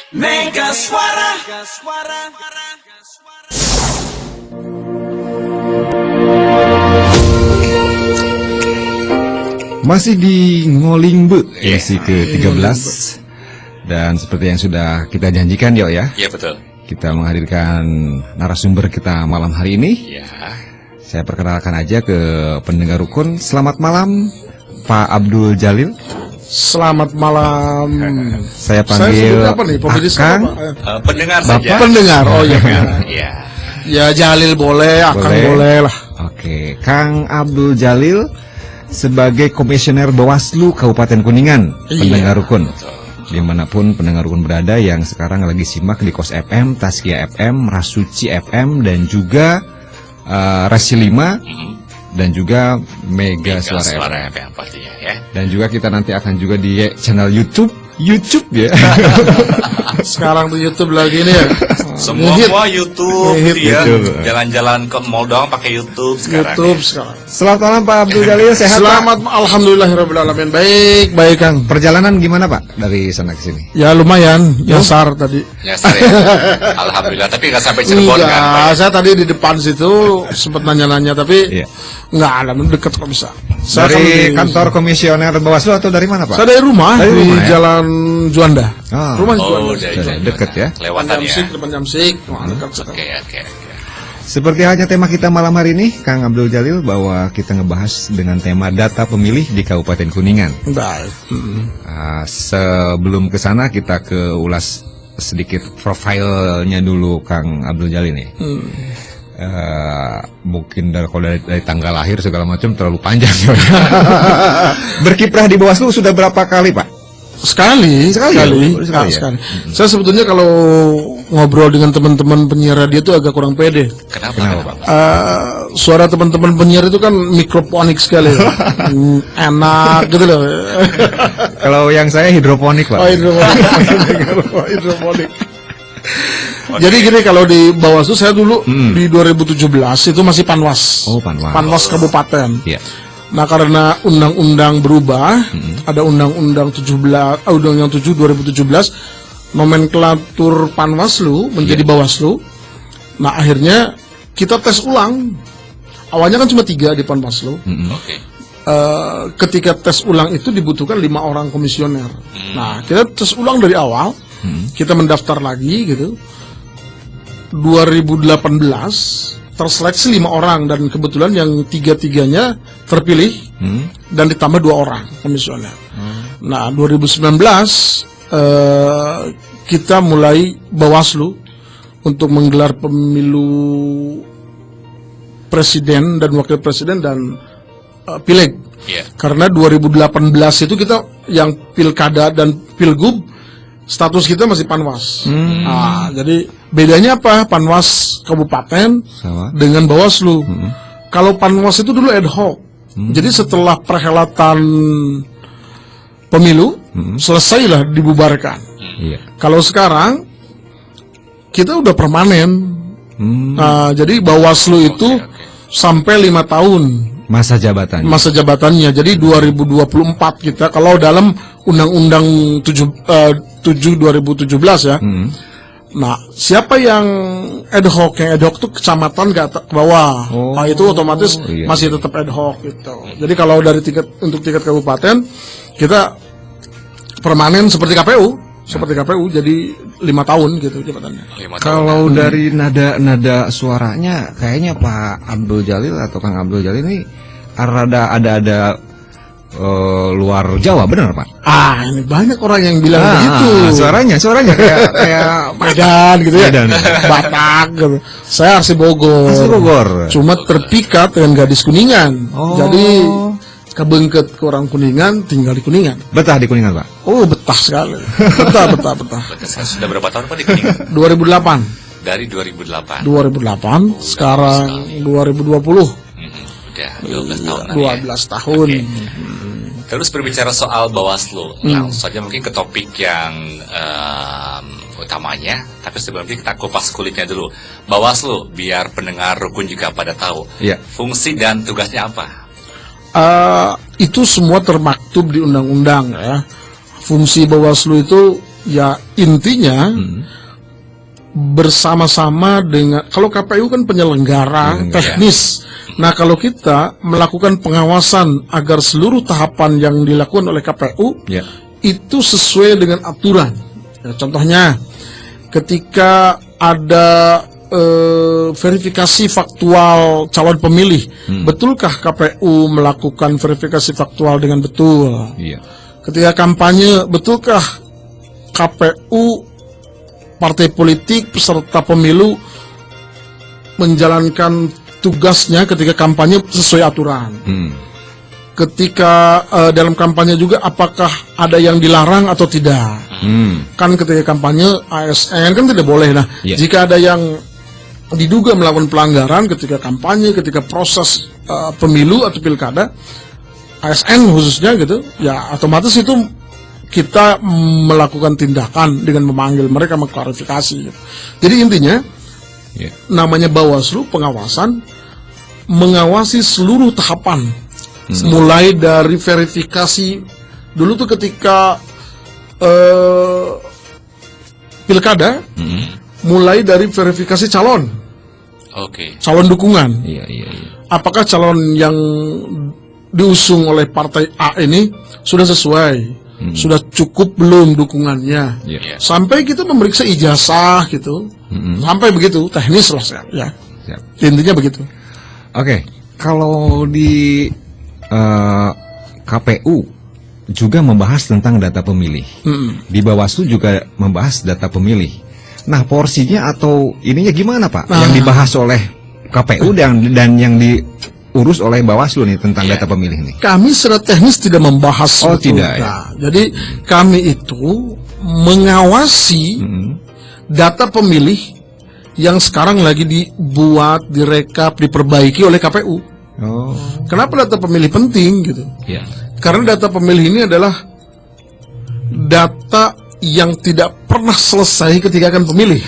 Mega Suara. Masih di Ngolingbe edisi ke-13. Dan seperti yang sudah kita janjikan ya. Iya betul. Kita menghadirkan narasumber kita malam hari ini. Iya. Saya perkenalkan aja ke pendengar rukun. Selamat malam Pak Abdul Jalil. Selamat malam. Saya Saya panggil sebut apa nih? Pemilik Akang. apa? Pendengar Bapak saja. Pendengar. Oh iya. Iya. Ya Jalil boleh, Akang boleh lah. Oke, Kang Abdul Jalil sebagai komisioner Bawaslu Kabupaten Kuningan, Iya. pendengar rukun. Dimanapun pendengar rukun berada yang sekarang lagi simak di Kos FM, Taskia FM, Rasuci FM, dan juga Rasi 5 dan juga Mega Suara FM. FM pastinya ya. Dan juga kita nanti akan juga di channel YouTube ya. Sekarang tuh YouTube lagi nih ya. Semua Ngehit. YouTube Ngehit. ya. YouTube. Jalan-jalan ke mall doang pakai YouTube sekarang. YouTube sekarang. Selamat malam Pak Abdul Jalil, sehat Pak? Selamat, alhamdulillahirobbilalamin. Baik Kang. Perjalanan gimana Pak dari sana ke sini? Ya lumayan, nyasar tadi. Ya saya. Alhamdulillah, tapi nggak sampai Cirebon kan, Pak, ya? Enggak, saya tadi di depan situ sempat nanya-nanya tapi Iya. enggak ada, deket kok bisa. Saya kan Dari di- kantor komisioner Bawaslu atau dari mana Pak? Saya dari rumah, Dari di rumah, ya? Jalan Juanda. Ah. Rumah di Oh, Juanda. dari Sudah deket ya. Kelewatan ya. Depan Jamsik. Wah, dekat sekali. Oke. Seperti halnya tema kita malam hari ini, Kang Abdul Jalil, bahwa kita ngebahas dengan tema data pemilih di Kabupaten Kuningan. Baik. Sebelum ke sana kita ke ulas sedikit profilnya dulu Kang Abdul Jalil nih. Mungkin kalau dari tanggal lahir segala macam terlalu panjang. Berkiprah di Bawaslu sudah berapa kali Pak? Sekali. Sekali ya? Sekali. Saya sebetulnya kalau ngobrol dengan teman-teman penyiar radio itu agak kurang pede. Kenapa? Pak? Suara teman-teman penyiar itu kan mikrofonik sekali. Enak gitu loh. Kalau yang saya hidroponik Pak. Oh, hidroponik. Jadi gini, kalau di Bawaslu saya dulu di 2017 itu masih Panwas. Oh, Panwas. Panwas Kabupaten. Iya. Nah, karena undang-undang berubah, ada undang-undang 7 2017, nomenklatur Panwaslu menjadi Bawaslu. Nah, akhirnya kita tes ulang. Awalnya kan cuma 3 di Panwaslu. Oke. Ketika tes ulang itu dibutuhkan 5 orang komisioner. Nah, kita tes ulang dari awal. Kita mendaftar lagi gitu. 2018 terseleksi 5 orang dan kebetulan yang 3-3-nya terpilih dan ditambah 2 orang komisioner. Nah, 2019 kita mulai Bawaslu untuk menggelar pemilu presiden dan wakil presiden dan pileg. Iya. Karena 2018 itu kita yang pilkada dan pilgub status kita masih Panwas. Nah, jadi bedanya apa? Panwas kabupaten Sama. dengan Bawaslu. Kalau Panwas itu dulu ad hoc. Jadi setelah perhelatan pemilu selesailah dibubarkan. Iya. Kalau sekarang kita udah permanen. Nah, jadi Bawaslu itu sampai 5 tahun Masa jabatan. masa jabatannya. Jadi 2024 kita kalau dalam Undang-Undang 7 2017 ya. Nah, siapa yang ad hoc? Yang ad hoc itu kecamatan ke bawah. Oh, Nah, itu otomatis iya, masih tetap ad hoc gitu. Jadi kalau dari untuk tingkat kabupaten kita permanen seperti KPU. Seperti KPU jadi 5 tahun gitu jabatannya. 5 tahun. Kalau dari nada suaranya kayaknya Pak Abdul Jalil atau Kang Abdul Jalil ini ada luar Jawa, benar Pak? Ini banyak orang yang bilang begitu. Suaranya kayak Medan gitu ya. Medan. Batak gitu. Saya asli Bogor. Asli Bogor. Cuma terpikat dengan gadis Kuningan. Oh. Jadi kebengket ke orang Kuningan, tinggal di Kuningan. Betah di Kuningan Pak? Oh, betah sekali. Betah. Sudah berapa tahun Pak di Kuningan? 2008. Dari 2008. 2008, sekarang 2020. Udah 12 tahun. 12 tahun. Oke. Terus berbicara soal Bawaslu, langsung saja mungkin ke topik yang utamanya. Tapi sebelumnya kita kupas kulitnya dulu. Bawaslu, biar pendengar rukun juga pada tahu. Iya. Fungsi dan tugasnya apa? Itu semua termaktub di undang-undang ya. Fungsi Bawaslu itu Ya intinya bersama-sama dengan, kalau KPU kan penyelenggara teknis. Nah kalau kita melakukan pengawasan agar seluruh tahapan yang dilakukan oleh KPU Ya. itu sesuai dengan aturan. Ya, contohnya ketika ada verifikasi faktual calon pemilih, betulkah KPU melakukan verifikasi faktual dengan betul? Iya. Ketika kampanye, betulkah KPU partai politik peserta pemilu menjalankan tugasnya ketika kampanye sesuai aturan? Ketika dalam kampanye juga apakah ada yang dilarang atau tidak? Kan ketika kampanye ASN kan tidak boleh. Nah, jika ada yang diduga melakukan pelanggaran ketika kampanye, ketika proses pemilu atau pilkada, ASN khususnya gitu, ya otomatis itu kita melakukan tindakan dengan memanggil mereka, mengklarifikasi gitu. Jadi intinya namanya Bawaslu pengawasan, mengawasi seluruh tahapan, mulai dari verifikasi dulu tuh ketika pilkada, mulai dari verifikasi calon, calon dukungan. Apakah calon yang diusung oleh partai A ini sudah sesuai, sudah cukup belum dukungannya? Sampai kita memeriksa ijazah gitu, sampai begitu teknis lah ya. Intinya begitu. Oke, kalau di KPU juga membahas tentang data pemilih, di Bawaslu juga membahas data pemilih. Nah, porsinya atau ininya gimana, Pak? Yang dibahas oleh KPU dan yang diurus oleh Bawaslu nih tentang data pemilih nih. Kami secara teknis tidak membahas. Oh, tidak ya. Jadi kami itu mengawasi data pemilih yang sekarang lagi dibuat, direkap, diperbaiki oleh KPU. Kenapa data pemilih penting gitu? Karena data pemilih ini adalah data yang tidak pernah selesai ketika akan pemilih.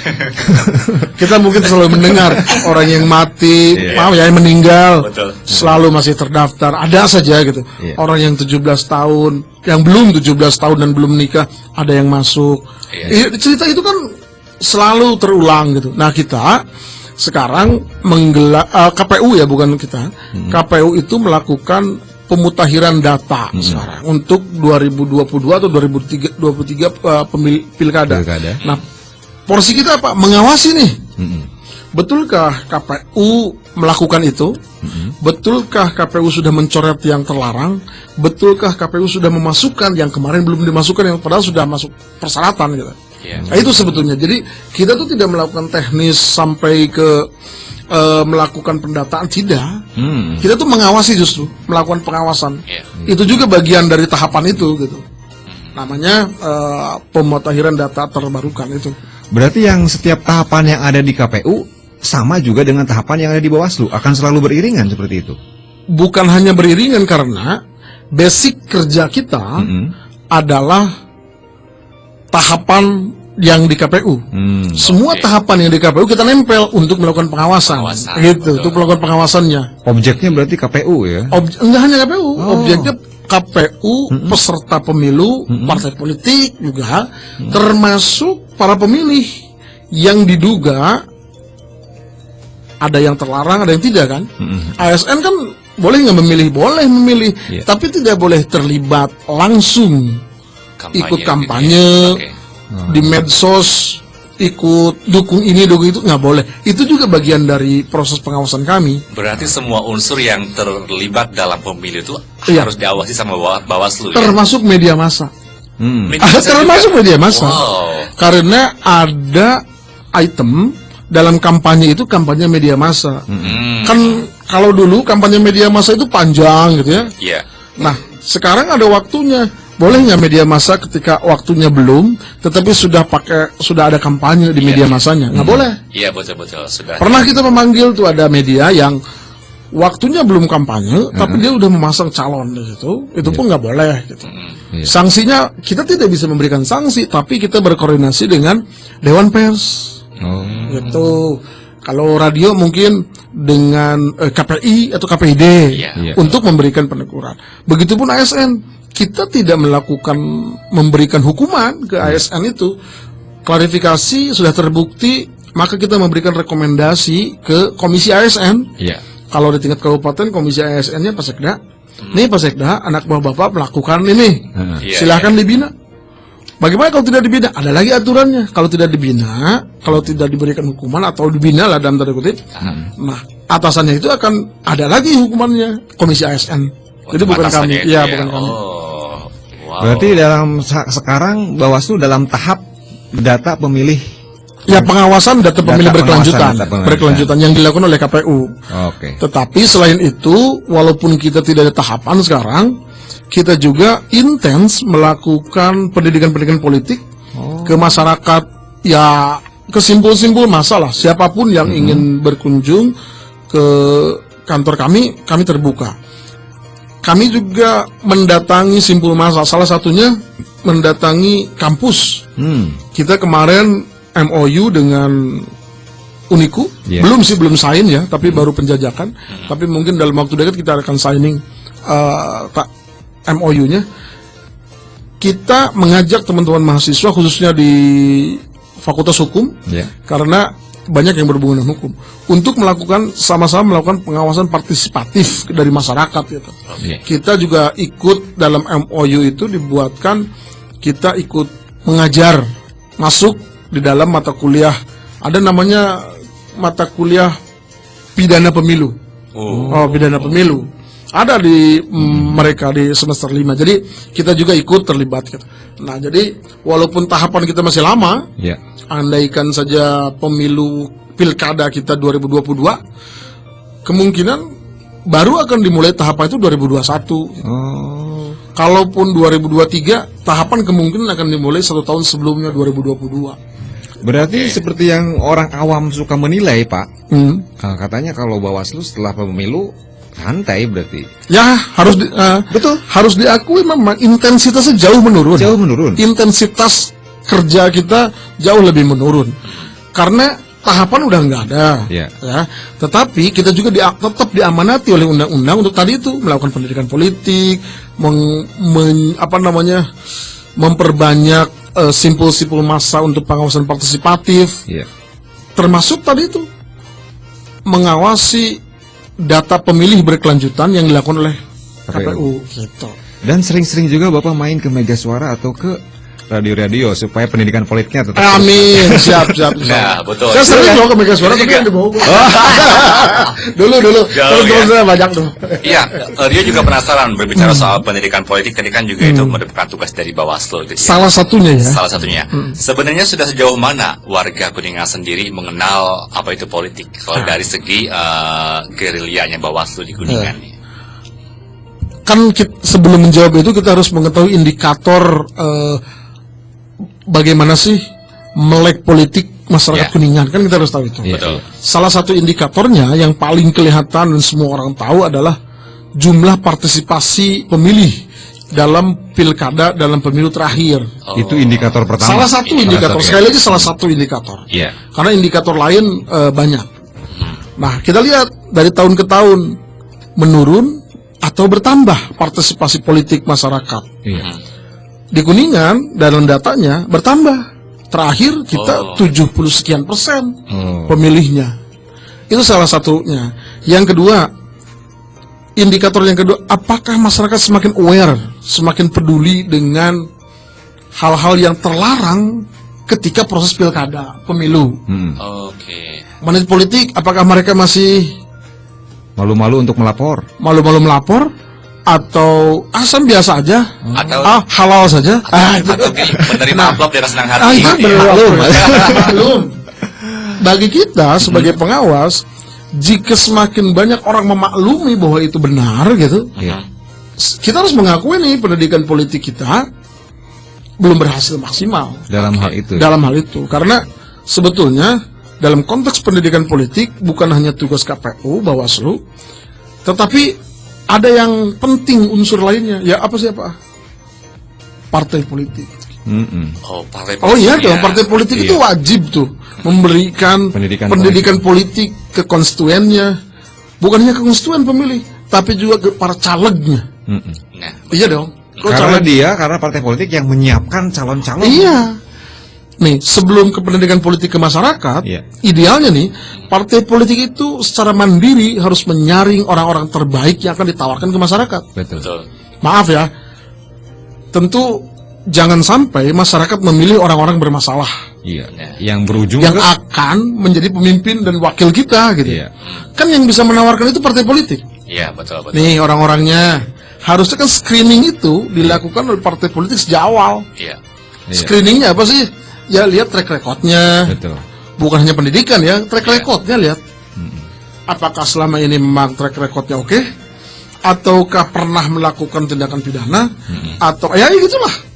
Kita mungkin selalu mendengar orang yang mati, yang meninggal, selalu masih terdaftar, ada saja gitu. Orang yang 17 tahun, yang belum 17 tahun dan belum nikah, ada yang masuk. Cerita itu kan selalu terulang gitu. Nah kita sekarang menggelar KPU ya, bukan kita. KPU itu melakukan pemutakhiran data sekarang untuk 2022 atau 2023 pemilih pilkada. Nah, porsi kita apa? Mengawasi nih. Betulkah KPU melakukan itu? Betulkah KPU sudah mencoret yang terlarang? Betulkah KPU sudah memasukkan yang kemarin belum dimasukkan, yang padahal sudah masuk persyaratan gitu? Nah, itu sebetulnya. Jadi kita tuh tidak melakukan teknis sampai ke melakukan pendataan, tidak. Kita tuh mengawasi, justru melakukan pengawasan. Itu juga bagian dari tahapan itu gitu. Namanya pemutakhiran data terbarukan itu. Berarti yang setiap tahapan yang ada di KPU sama juga dengan tahapan yang ada di Bawaslu, akan selalu beriringan seperti itu? Bukan hanya beriringan, karena basic kerja kita adalah tahapan yang di KPU. Semua tahapan yang di KPU kita nempel untuk melakukan pengawasan. Gitu, untuk melakukan pengawasannya. Objeknya berarti KPU ya? Enggak hanya KPU, objeknya KPU, peserta pemilu, partai politik juga, termasuk para pemilih yang diduga ada yang terlarang, ada yang tidak kan? ASN kan boleh nggak memilih? Boleh memilih, tapi tidak boleh terlibat langsung ikut kampanye. Di medsos ikut dukung ini dukung itu nggak boleh. Itu juga bagian dari proses pengawasan kami. Berarti semua unsur yang terlibat dalam pemilu itu harus diawasi sama Bawaslu. Termasuk media massa. Termasuk media massa. Karena ada item dalam kampanye itu, kampanye media massa. Kan kalau dulu kampanye media massa itu panjang gitu ya. Nah sekarang ada waktunya. Boleh nggak media massa ketika waktunya belum, tetapi sudah ada kampanye di media massanya? Nggak boleh. Iya, betul. Sudah. Pernah kita memanggil tuh ada media yang waktunya belum kampanye, tapi dia udah memasang calon di situ. Itu pun nggak boleh. Gitu. Sanksinya kita tidak bisa memberikan sanksi, tapi kita berkoordinasi dengan Dewan Pers. Gitu. Kalau radio mungkin dengan KPI atau KPID untuk memberikan peneguran. Begitupun ASN. kita tidak memberikan hukuman ke ASN itu. Klarifikasi sudah terbukti, maka kita memberikan rekomendasi ke komisi ASN. Iya. Kalau di tingkat kabupaten, komisi ASN-nya Pak Sekda. Nih Pak Sekda, anak buah Bapak melakukan ini. Iya, Silahkan dibina. Bagaimana kalau tidak dibina? Ada lagi aturannya. Kalau tidak dibina, kalau tidak diberikan hukuman atau dibina lah dalam tanda kutip, nah atasannya itu akan ada lagi hukumannya komisi ASN. Jadi bukan kami, Atasannya itu ya bukan kami. Oh, wow. Berarti dalam sekarang Bawaslu dalam tahap data pemilih. Ya pengawasan data pemilih pengawasan berkelanjutan, data pemilih. berkelanjutan yang dilakukan oleh KPU. Oke. Tetapi selain itu, walaupun kita tidak ada tahapan sekarang, kita juga intens melakukan pendidikan-pendidikan politik ke masyarakat, ya ke simpul-simpul masalah. Siapapun yang ingin berkunjung ke kantor kami terbuka. Kami juga mendatangi simpul masa, salah satunya mendatangi kampus. Kita kemarin MOU dengan Uniku, Yeah. belum sign ya, tapi baru penjajakan. Tapi mungkin dalam waktu dekat kita akan signing MOU-nya. Kita mengajak teman-teman mahasiswa khususnya di Fakultas Hukum, Ya. karena banyak yang berhubungan dengan hukum, untuk sama-sama melakukan pengawasan partisipatif dari masyarakat gitu. Iya. Kita juga ikut dalam MOU itu dibuatkan, kita ikut mengajar, masuk di dalam mata kuliah, ada namanya mata kuliah pidana pemilu. Pidana pemilu. Ada di mereka di semester 5. Jadi kita juga ikut terlibat gitu. Nah, jadi walaupun tahapan kita masih lama, Ya. andaikan saja pemilu pilkada kita 2022, kemungkinan baru akan dimulai tahapan itu 2021. Oh. Kalaupun 2023, tahapan kemungkinan akan dimulai 1 tahun sebelumnya 2022. Berarti seperti yang orang awam suka menilai, Pak. Hmm. Katanya kalau Bawaslu setelah pemilu santai berarti. Ya, Betul. harus diakui memang intensitasnya jauh menurun. Jauh menurun. Intensitas kerja kita jauh lebih menurun. Karena tahapan udah nggak ada. Ya. Ya. Tetapi kita juga tetap diamanati oleh undang-undang untuk tadi itu melakukan pendidikan politik, memperbanyak simpul-simpul massa untuk pengawasan partisipatif, Iya. termasuk tadi itu mengawasi data pemilih berkelanjutan yang dilakukan oleh KPU. Gitu. Dan sering-sering juga Bapak main ke Mega Suara atau ke radio-radio supaya pendidikan politiknya tetap Amin, siap. Nah, betul. Saya sering loh ke Mega Suara, tapi yang di Bogor. Dulu, Jauh, teman-teman ya. saya banyak tuh. Iya, Rio juga penasaran berbicara soal pendidikan politik. Tadi kan juga itu merupakan tugas dari Bawaslu. Gitu, ya. Salah satunya ya. Salah satunya. Sebenarnya sudah sejauh mana warga Kuningan sendiri mengenal apa itu politik? Kalau dari segi gerilyanya Bawaslu di Kuningan nih. Kan sebelum menjawab itu kita harus mengetahui indikator bagaimana sih melek politik masyarakat Ya. Kuningan, kan kita harus tahu itu. Iya. Betul. Salah satu indikatornya yang paling kelihatan dan semua orang tahu adalah jumlah partisipasi pemilih dalam pilkada dalam pemilu terakhir. Itu indikator pertama. Salah satu indikator, ya. sekali lagi salah satu indikator. Iya. Karena indikator lain banyak. Nah, kita lihat dari tahun ke tahun menurun atau bertambah partisipasi politik masyarakat. Iya. Di Kuningan dalam datanya bertambah. Terakhir kita 70 sekian persen pemilihnya. Itu salah satunya. Yang kedua, indikator yang kedua, apakah masyarakat semakin aware, semakin peduli dengan hal-hal yang terlarang ketika proses pilkada, pemilu. Oke. Manit politik, apakah mereka masih Malu-malu untuk melapor. malu-malu melapor? Atau asam biasa aja? Atau Halal saja? atau gini, menerima amplop dengan senang hati. Itu belum. Bagi kita sebagai pengawas, jika semakin banyak orang memaklumi bahwa itu benar gitu, Iya. kita harus mengakui nih pendidikan politik kita belum berhasil maksimal Dalam hal itu. dalam hal itu. Karena sebetulnya dalam konteks pendidikan politik bukan hanya tugas KPU, Bawaslu, tetapi ada yang penting unsur lainnya. Ya apa sih apa? Partai politik. Oh, partai Oh iya politik dong, ya. partai politik itu wajib tuh memberikan Pendidikan politik ke konstituennya, bukan hanya ke konstituen pemilih, tapi juga ke para calegnya. Nah, Iya dong. Karena partai politik yang menyiapkan calon-calon. Iya. Nih, sebelum ke pendidikan politik ke masyarakat, Iya. idealnya nih, partai politik itu secara mandiri harus menyaring orang-orang terbaik yang akan ditawarkan ke masyarakat. Betul. Betul. Maaf ya, tentu jangan sampai masyarakat memilih orang-orang bermasalah Iya. Yang berujung yang ke akan menjadi pemimpin dan wakil kita gitu. Iya. Kan yang bisa menawarkan itu partai politik. Iya, betul. Nih orang-orangnya, harusnya kan screening itu dilakukan oleh partai politik sejak awal. Iya. Iya. Screeningnya apa sih? Ya lihat track recordnya. Betul. Bukan hanya pendidikan ya, track recordnya lihat. Apakah selama ini memang track recordnya oke? Ataukah pernah melakukan tindakan pidana? Atau ya gitulah.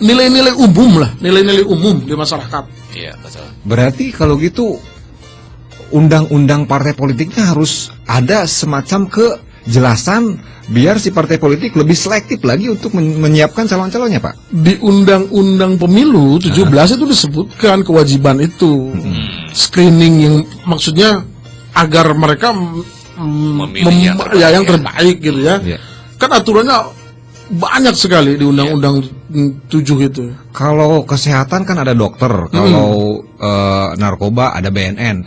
Nilai-nilai umum lah, nilai-nilai umum di masyarakat. Iya, betul. Berarti kalau gitu undang-undang partai politiknya harus ada semacam kejelasan biar si partai politik lebih selektif lagi untuk menyiapkan calon-calonnya, Pak. Di Undang-Undang Pemilu 17 itu disebutkan kewajiban itu. Screening yang maksudnya agar mereka Memilih yang terbaik, yang terbaik gitu ya. Iya. Kan aturannya banyak sekali di Undang-Undang 7 itu. Kalau kesehatan kan ada dokter, kalau narkoba ada BNN.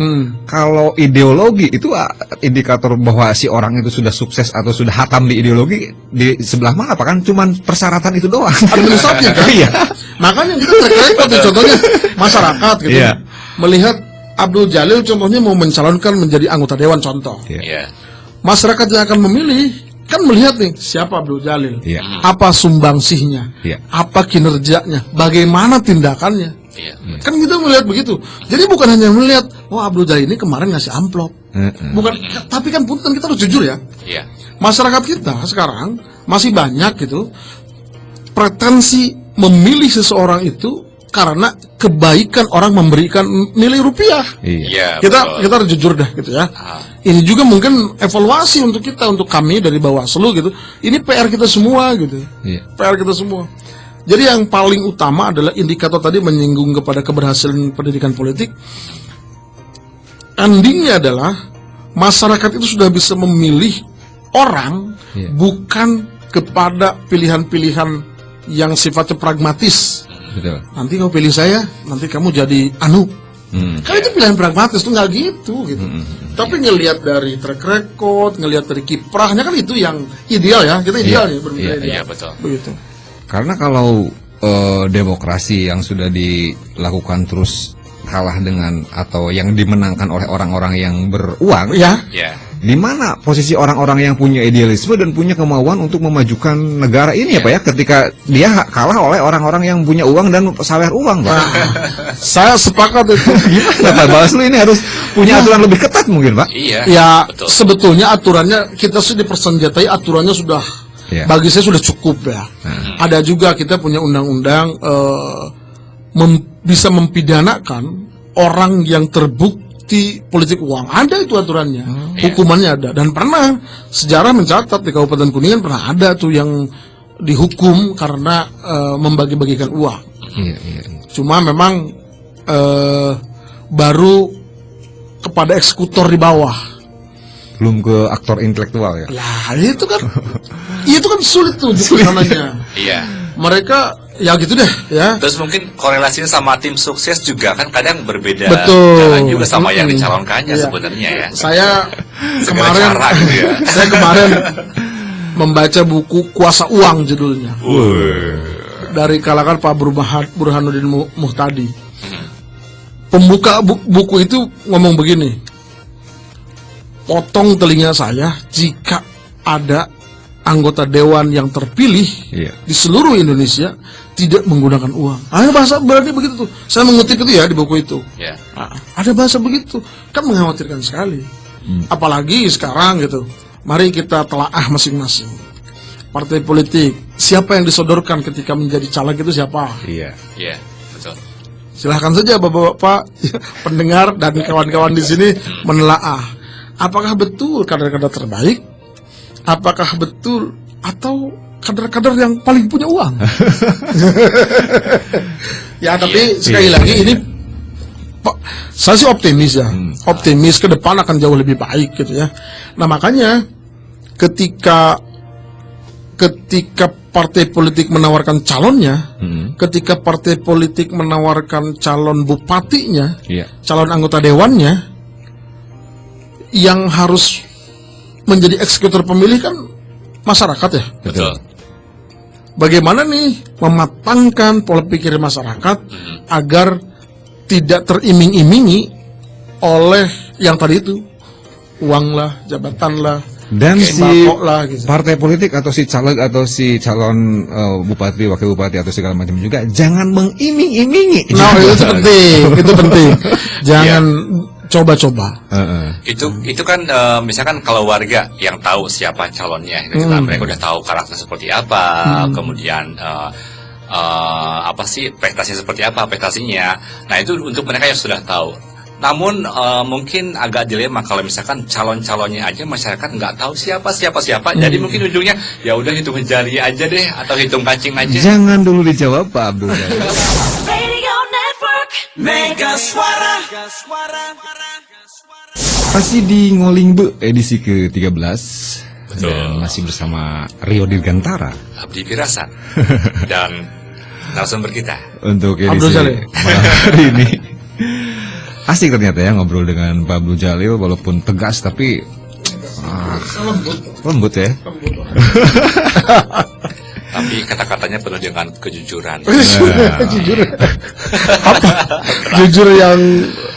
Kalau ideologi itu indikator bahwa si orang itu sudah sukses atau sudah hatam di ideologi di sebelah mana, Pak? Kan cuman persyaratan itu doang. Administratif kan? Iya. Makanya kita track record nih, contohnya masyarakat gitu. Iya. Melihat Abdul Jalil contohnya mau mencalonkan menjadi anggota dewan contoh. Iya. Masyarakat yang akan memilih kan melihat nih siapa Abdul Jalil, Iya. apa sumbangsihnya, Iya. apa kinerjanya, bagaimana tindakannya. Iya. Kan kita melihat begitu. Jadi bukan hanya melihat, wah Abdul Jalil ini kemarin ngasih amplop. Bukan, tapi kan punten kita harus jujur ya. Iya. Masyarakat kita sekarang masih banyak gitu pretensi memilih seseorang itu karena kebaikan orang memberikan nilai rupiah. Iya. Iya. Kita betul. kita harus jujur dah gitu ya. Ah. Ini juga mungkin evaluasi untuk kita, untuk kami dari Bawaslu gitu. Ini PR kita semua gitu. Iya. PR kita semua. Jadi yang paling utama adalah indikator tadi menyinggung kepada keberhasilan pendidikan politik. Endingnya adalah masyarakat itu sudah bisa memilih orang Iya. bukan kepada pilihan-pilihan yang sifatnya pragmatis. Betul. Nanti kau pilih saya, nanti kamu jadi anu. Kan itu pilihan pragmatis tuh nggak gitu. Tapi ngelihat dari track record, ngelihat dari kiprahnya kan itu yang ideal ya. Kita ideal ya berpikir Iya, ideal. betul. Begitu. Karena kalau demokrasi yang sudah dilakukan terus kalah dengan atau yang dimenangkan oleh orang-orang yang beruang, Ya, Iya. di mana posisi orang-orang yang punya idealisme dan punya kemauan untuk memajukan negara ini ya Pak ya, ketika dia kalah oleh orang-orang yang punya uang dan sawer uang, Pak. saya sepakat itu. Gimana Pak Bawaslu ini harus punya aturan lebih ketat mungkin, Pak? Iya. Ya, Betul. sebetulnya aturannya kita sudah dipersenjatai, aturannya sudah Iya. bagi saya sudah cukup ya. Ada juga kita punya undang-undang bisa mempidanakan orang yang terbukti politik uang. Ada itu aturannya, hukumannya ada. Dan pernah sejarah mencatat di Kabupaten Kuningan pernah ada tuh yang dihukum karena membagi-bagikan uang. Iya, iya. Cuma memang baru kepada eksekutor di bawah. Belum ke aktor intelektual ya. Lah itu kan sulit tuh namanya. Iya. Mereka ya gitu deh ya. Terus mungkin korelasinya sama tim sukses juga kan kadang berbeda Betul. jalan juga sama yang dicalonkannya Iya. sebenarnya ya. Saya Segala kemarin cara gitu ya. saya kemarin membaca buku Kuasa Uang judulnya dari kalangan Pak Burhanuddin Muhtadi. Pembuka buku itu ngomong begini, potong telinga saya jika ada anggota dewan yang terpilih Iya. di seluruh Indonesia tidak menggunakan uang. Bahasa berarti begitu tuh. Saya mengutip itu ya di buku itu. Ya. Ada bahasa begitu, kan mengkhawatirkan sekali. Apalagi sekarang gitu. Mari kita telaah masing-masing. Partai politik, siapa yang disodorkan ketika menjadi caleg itu siapa? Iya. Iya, betul. Silahkan saja bapak-bapak pendengar dan kawan-kawan di sini menelaah. Apakah betul kader-kader terbaik? Apakah betul atau kader-kader yang paling punya uang? Ya tapi sekali lagi ini Pak, saya sih optimis ya. Optimis ke depan akan jauh lebih baik gitu ya. Nah makanya ketika partai politik menawarkan calonnya, Mm-mm. ketika partai politik menawarkan calon bupatinya, Iya. calon anggota dewannya, yang harus menjadi eksekutor pemilih kan masyarakat ya. Betul. Bagaimana nih mematangkan pola pikir masyarakat agar tidak teriming-imingi oleh yang tadi itu, uang lah, jabatan lah, Dan si sembako lah gitu. partai politik atau si caleg atau si calon bupati, wakil bupati atau segala macam juga jangan mengiming-imingi. Nah, itu penting, itu penting. Jangan coba-coba. Itu kan misalkan kalau warga yang tahu siapa calonnya, mereka udah tahu karakter seperti apa, kemudian apa sih prestasinya seperti apa prestasinya. Nah itu untuk mereka yang sudah tahu. Namun mungkin agak dilema kalau misalkan calon-calonnya aja masyarakat nggak tahu siapa. Jadi mungkin ujungnya ya udah hitung jari aja deh atau hitung kancing aja. Jangan dulu dijawab Pak Abdul. Radio Network Mega Suara. Masih di Ngolingbe edisi ke-13. Betul. Dan masih bersama Rio Dirgantara Abdi Firasat dan narasumber kita. untuk Abdul edisi Jalil. malam hari ini. Asik ternyata ya ngobrol dengan Pak Abdul Jalil, walaupun tegas tapi lembut ya. Tapi kata-katanya penuh dengan kejujuran. Jujur. Apa? Jujur yang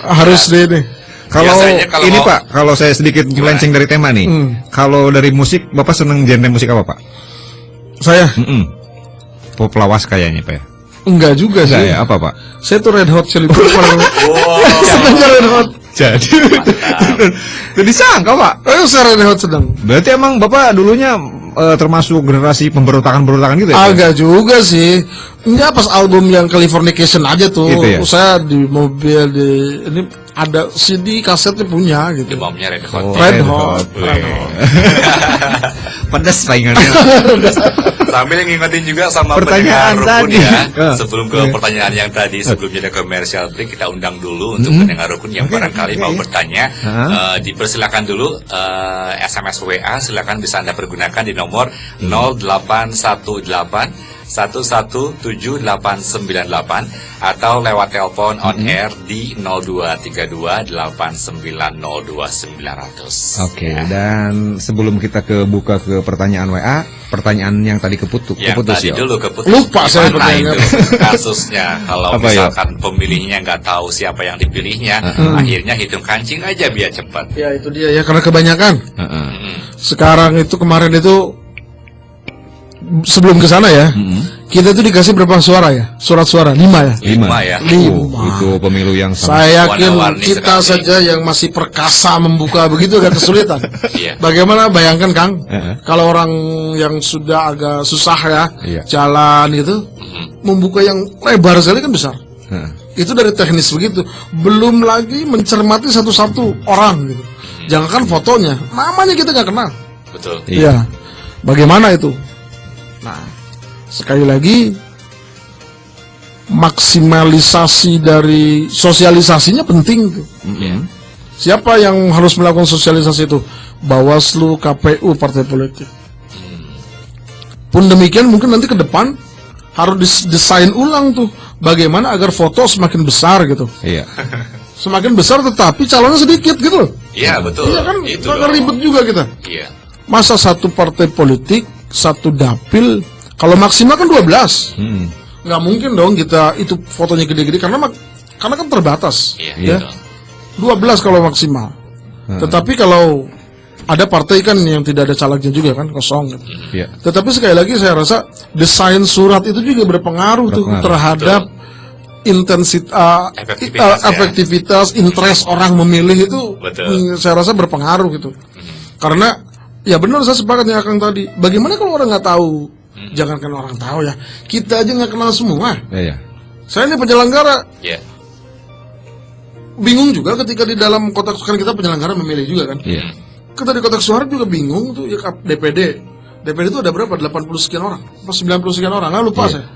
harus deh nih. Kalau Biasanya kalau ini mau- Pak, kalau saya sedikit melenceng dari tema nih. Kalau dari musik, Bapak seneng genre musik apa Pak? Saya Pop lawas kayaknya Pak ya? enggak juga Enggak sih. ya, apa Pak? Saya tuh Red Hot Chili Peppers. Senangnya Red Hot. Jadi, jadi sangka Pak. Saya Red Hot sedang. Berarti emang Bapak dulunya termasuk generasi pemberontakan gitu ya? Pak? Agak juga sih. Enggak, pas album yang Californication aja tuh. Gitu ya? Saya di mobil ini ada CD kasetnya punya gitu. Demamnya Red Hot. Red Hot. Pedas saingannya. Sambil ngingetin juga sama Pertanyaan pendengar rukun tadi. ya. Sebelum ke pertanyaan yang tadi, sebelumnya ada commercial break, kita undang dulu untuk pendengar rukun yang barangkali mau bertanya. Dipersilakan dulu SMS WA, silakan bisa Anda pergunakan di nomor 0818 117898 atau lewat telepon on air di 0232 8902 Oke, dan sebelum kita buka ke pertanyaan WA, pertanyaan yang tadi keputus yang tadi ya? dulu keputus. Lupa saya Gimana pertanyaannya. itu kasusnya kalau Apa ya? misalkan pemilihnya nggak tahu siapa yang dipilihnya, akhirnya hitung kancing aja biar cepat. Ya itu dia ya, karena kebanyakan. Heeh. Sekarang itu kemarin itu sebelum ke sana ya, kita tuh dikasih berapa suara ya? Surat suara 5 ya. 5 ya. Itu pemilu yang Saya yakin Warna-warni kita sekali. saja yang masih perkasa membuka begitu agak kesulitan. Iya. Bagaimana bayangkan Kang, Heeh. kalau orang yang sudah agak susah ya, Iya. jalan gitu, membuka yang lebar sekali kan besar. Heeh. Itu dari teknis begitu. Belum lagi mencermati satu-satu orang gitu. Jangankan fotonya, namanya kita nggak kenal. Betul. Iya. Iya. Bagaimana itu? Nah, sekali lagi maksimalisasi dari sosialisasinya penting tuh. Iya. Siapa yang harus melakukan sosialisasi itu? Bawaslu, KPU, partai politik. Pun demikian mungkin nanti ke depan harus desain ulang tuh bagaimana agar foto semakin besar gitu. Iya. Semakin besar tetapi calonnya sedikit gitu loh. Iya, betul. Iya kan, Itu agak dong. ribet juga kita. Iya. Masa satu partai politik, satu dapil, kalau maksimal kan 12. Nggak mungkin dong kita itu fotonya gede-gede karena kan terbatas. Iya, Ya. betul. 12 kalau maksimal. Tetapi kalau ada partai kan yang tidak ada calegnya juga kan, kosong. Gitu. Iya. Tetapi sekali lagi saya rasa desain surat itu juga berpengaruh tuh Berpengaruh, terhadap intensitas, Efektivitas, ya. efektivitas, interest orang memilih itu. Betul. Saya rasa berpengaruh gitu. Karena ya benar saya sepakat yang Akang tadi. Bagaimana kalau orang nggak tahu? Jangankan orang tahu ya, kita aja nggak kenal semua. Iya. Saya ini penyelenggara Iya. bingung juga ketika di dalam kotak kan kita penyelenggara memilih juga kan. Iya. Kita di kotak suara juga bingung tuh ya DPD. DPD itu ada berapa? 80 sekian orang, apa 90 sekian orang? Nggak lupa saya.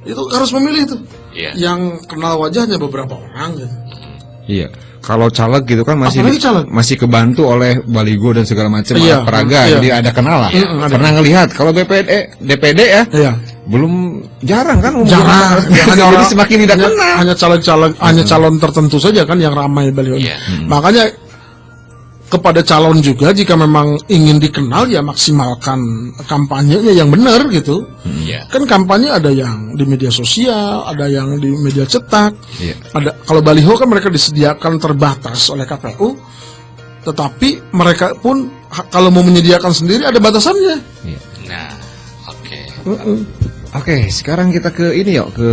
Itu harus memilih tuh. Iya. Yang kenal wajahnya beberapa orang gitu. Iya. Kalau caleg gitu kan masih Apalagi caleg? masih kebantu oleh baligo dan segala macam Iya, alat peraga, iya. jadi ada kenal lah. ada. Pernah ngelihat kalau DPD ya, Iya. belum jarang kan umur Jarang. jadi orang- semakin tidak hanya, kenal. hanya caleg-caleg, hanya calon tertentu saja kan yang ramai baliho. Iya. Makanya kepada calon juga jika memang ingin dikenal ya maksimalkan kampanyenya yang benar gitu. Iya. Kan kampanye ada yang di media sosial, ada yang di media cetak. Iya. Ada kalau baliho kan mereka disediakan terbatas oleh KPU, tetapi mereka pun kalau mau menyediakan sendiri ada batasannya. Iya. Nah, oke. Oke, sekarang kita ke ini yuk, ke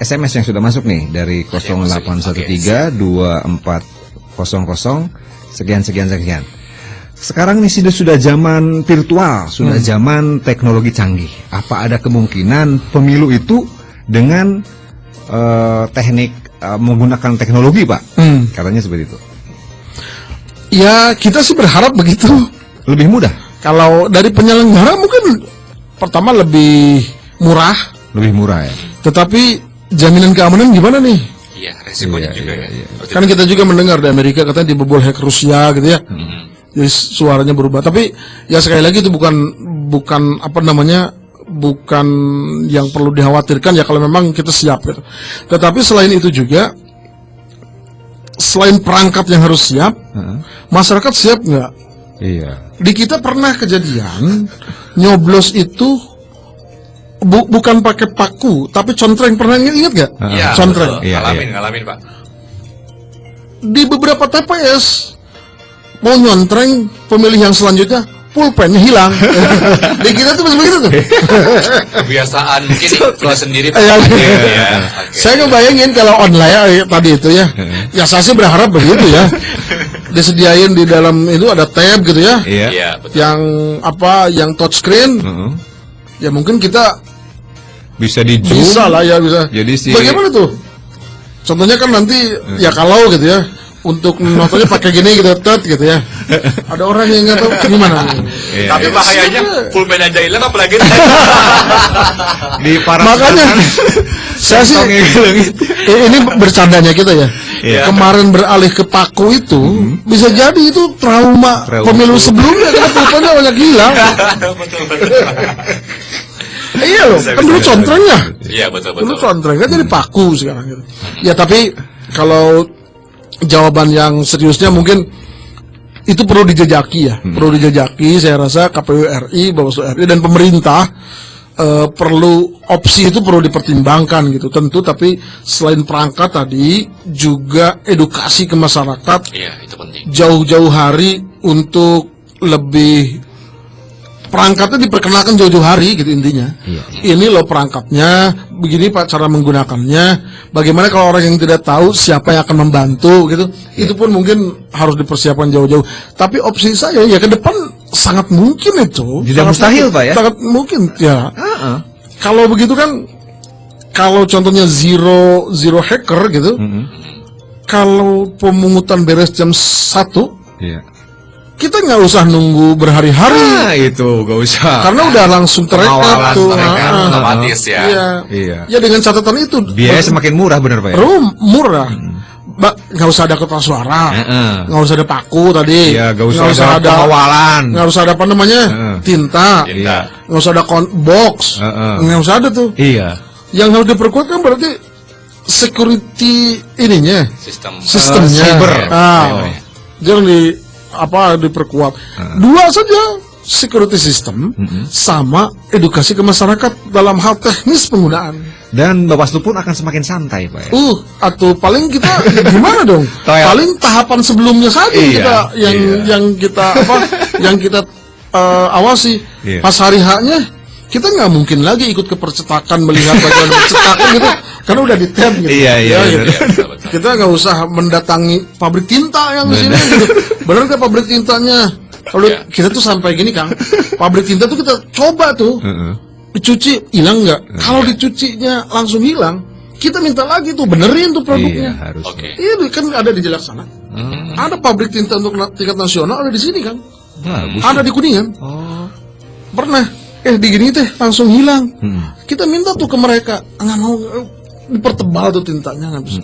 SMS yang sudah masuk nih dari 0813 2400 sekian. Sekarang nih sudah zaman virtual, sudah zaman teknologi canggih. Apa ada kemungkinan pemilu itu dengan teknik menggunakan teknologi, Pak? Katanya seperti itu. Ya kita sih berharap begitu. Lebih mudah, Kalau dari penyelenggara mungkin pertama lebih murah, lebih murah ya. tetapi jaminan keamanan gimana nih? Iya, resikonya juga ya. Kan kita juga mendengar di Amerika katanya dibobol hack Rusia gitu ya. Jadi suaranya berubah. Tapi ya sekali lagi itu bukan apa namanya, bukan yang perlu dikhawatirkan ya kalau memang kita siap gitu. Tetapi selain itu juga, selain perangkat yang harus siap, masyarakat siap nggak? Iya. Di kita pernah kejadian nyoblos itu bukan pakai paku, tapi contreng. Pernah ingat nggak? Iya, Contreng. betul. Iya, Ngalamin, Pak. Di beberapa TPS mau nyontreng pemilih yang selanjutnya, pulpennya hilang. Di kita tuh begitu tuh. Kebiasaan mungkin kita sendiri Iya, Pak. iya. Ya. Oke. Saya ngebayangin kalau online tadi itu ya, ya saya sih berharap begitu ya. Disediain di dalam itu ada tab gitu ya, Iya. Iya, betul. yang touchscreen. Heeh. Ya mungkin kita Bisa di zoom. bisa lah ya bisa. Jadi si- Bagaimana tuh? Contohnya kan nanti ya kalau gitu ya, untuk nontonnya pakai gini gitu, tet gitu ya. Ada orang yang nggak tahu gimana. Iya, Tapi iya. bahayanya pulpen aja hilang apalagi Di para Makanya saya sih ini bercandanya kita ya. Iya. Kemarin beralih ke paku itu bisa jadi itu trauma pemilu sebelumnya karena pulpennya banyak hilang. Iya loh, kan dulu contrengnya. Iya, betul. Dulu contrengnya jadi paku sekarang gitu. Ya tapi kalau jawaban yang seriusnya mungkin itu perlu dijajaki ya, perlu dijajaki. Saya rasa KPU RI, Bawaslu RI dan pemerintah perlu opsi itu perlu dipertimbangkan gitu tentu. Tapi selain perangkat tadi juga edukasi ke masyarakat Iya, itu penting. jauh-jauh hari untuk lebih perangkatnya diperkenalkan jauh-jauh hari gitu intinya. Ini loh perangkatnya, begini Pak cara menggunakannya. Bagaimana kalau orang yang tidak tahu siapa yang akan membantu gitu. Itu pun mungkin harus dipersiapkan jauh-jauh. Tapi opsi saya ya ke depan sangat mungkin itu. Tidak Sangat mustahil, mungkin. Pak, ya? Sangat mungkin ya. Kalau begitu kan, kalau contohnya zero hacker gitu. Kalau pemungutan beres jam 1, Iya. kita nggak usah nunggu berhari-hari. Nah, itu gak usah. Karena udah langsung terekam Pengawalan tuh. terekam, otomatis ya. Iya. Iya. Ya dengan catatan itu. Biaya semakin murah bener Pak ya? Murah. Nggak usah ada kertas suara. Heeh. Nggak usah ada paku tadi. Iya, gak usah ada pengawalan. Nggak usah ada apa namanya? Tinta. Tinta. Nggak usah ada box. Heeh. Nggak usah ada tuh. Iya. Yang harus diperkuat kan berarti security ininya. Sistemnya. cyber. Ah, jangan diperkuat. Dua saja, security system sama edukasi ke masyarakat dalam hal teknis penggunaan. Dan Bawaslu pun akan semakin santai Pak ya? Atau paling kita gimana dong? Toel. Paling tahapan sebelumnya saja Iya, kita yang kita awasi. Iya. Pas hari haknya kita nggak mungkin lagi ikut ke percetakan melihat bagaimana percetakan gitu, karena udah di tab gitu. Iya, iya, Ya, benar. gitu. Iya, betul. Kita nggak usah mendatangi pabrik tinta yang di sini gitu. Benar nggak pabrik tintanya? Kalau Iya. kita tuh sampai gini Kang, pabrik tinta tuh kita coba tuh dicuci hilang nggak? Kalau dicucinya langsung hilang, kita minta lagi tuh benerin tuh Iya produknya. harus. Oke. Iya kan ada di Jelaksana. Ada pabrik tinta untuk tingkat nasional ada di sini kan. Bagus. Ada di Kuningan. Oh. Pernah. Digini teh langsung hilang. Kita minta tuh ke mereka, nggak mau dipertebal tuh tintanya nggak bisa.